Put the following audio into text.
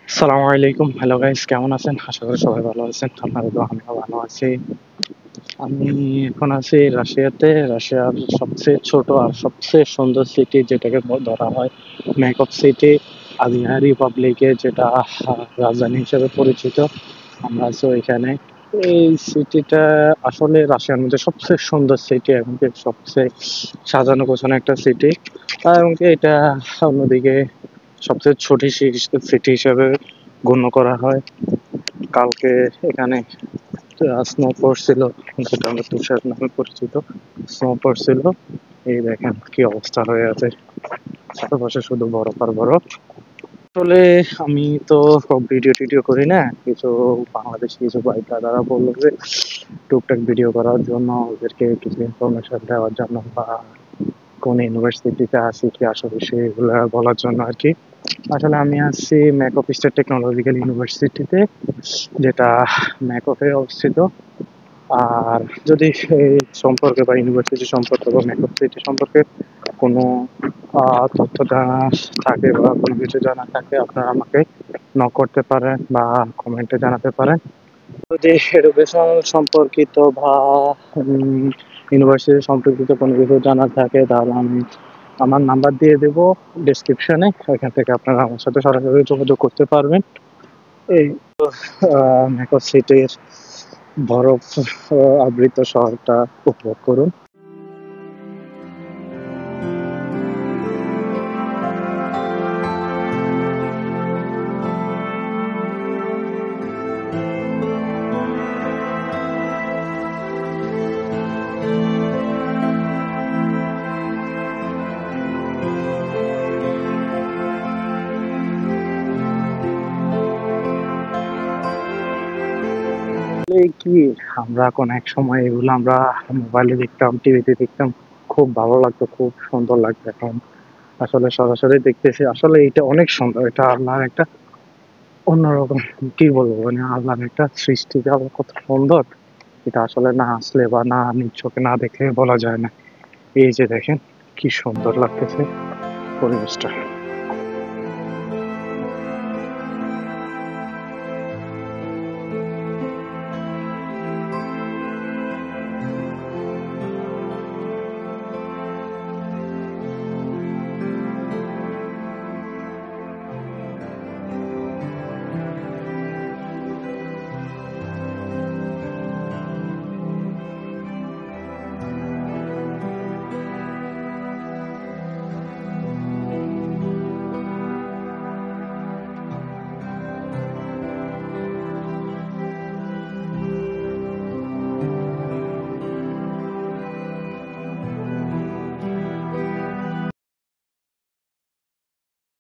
আসসালামু আলাইকুম, hello guys, কেমন আছেন? আশা করি সবাই ভালো আছেন। আপনাদের দোয়া আমিও ভালো আছি। আমি এখন আছি রাশিয়াতে। রাশিয়ার সবচেয়ে ছোট আর সবচেয়ে সুন্দর সিটি যেটাকে ধরা হয় মেকঅপ সিটি, আদিনা রিপাবলিকে, যেটা রাজধানী হিসেবে পরিচিত। আমরা আছি ওইখানে। এই সিটিটা আসলে রাশিয়ার মধ্যে সবচেয়ে সুন্দর সিটি এবং কি সবচেয়ে সাজানো গোছানো একটা সিটি, এবং কি এটা অন্যদিকে সবচেয়ে ছোট সিটি হিসেবে গণ্য করা হয়। কালকে এখানে স্নো পড়ছিল, যেটা আমরা তুষার নামে পরিচিত। স্নো পড়ছিল। এই দেখেন কি অবস্থা হয়ে আছে, চারপাশে শুধু বরফ আর বরফ। আসলে আমি তো ভিডিও টিডিও করি না, কিছু বাংলাদেশি কিছু ভাই দাদারা বললো যে টুকটাক ভিডিও করার জন্য, ওদেরকে কিছু ইনফরমেশন দেওয়ার জন্য, বা কোন ইউনিভার্সিটিতে আছি কি আসলে সেগুলো বলার জন্য আর কি। আসলে আমি আসছি ম্যাকঅপ স্টেট টেকনোলজিক্যাল ইউনিভার্সিটিতে, যেটা ম্যাকঅপে অবস্থিত। আর যদি এই সম্পর্কে বা ইউনিভার্সিটি সম্পর্কে বা ম্যাকঅপ সিটি সম্পর্কে কোনো তথ্য জানা থাকে বা কোনো কিছু জানা থাকে, আপনারা আমাকে নক করতে পারেন বা কমেন্টে জানাতে পারেন। যদি এডুকেশন সম্পর্কিত বা ইউনিভার্সিটি সম্পর্কিত কোনো কিছু জানার থাকে, তাহলে আমি আমার নাম্বার দিয়ে দেবো ডেসক্রিপশনে। ওইখান থেকে আপনারা আমার সাথে সরাসরি যোগাযোগ করতে পারবেন। এই মেকো সিটির বরফ আবৃত শহরটা উপভোগ করুন। এই কি, আমরা কোন এক সময় এগুলো আমরা মোবাইলে দেখতাম, টিভিতে দেখতাম, খুব ভালো লাগতো, খুব সুন্দর লাগতো। এখন আসলে সরাসরি দেখতেছি, আসলে এটা অনেক সুন্দর। এটা আল্লাহর একটা অন্যরকম, কি বলবো, মানে আল্লাহর একটা সৃষ্টি যে আবার কত সুন্দর, এটা আসলে না আসলে বা না নিজ চোখে না দেখলে বলা যায় না। এই যে দেখেন কি সুন্দর লাগতেছে পরিবেশটা।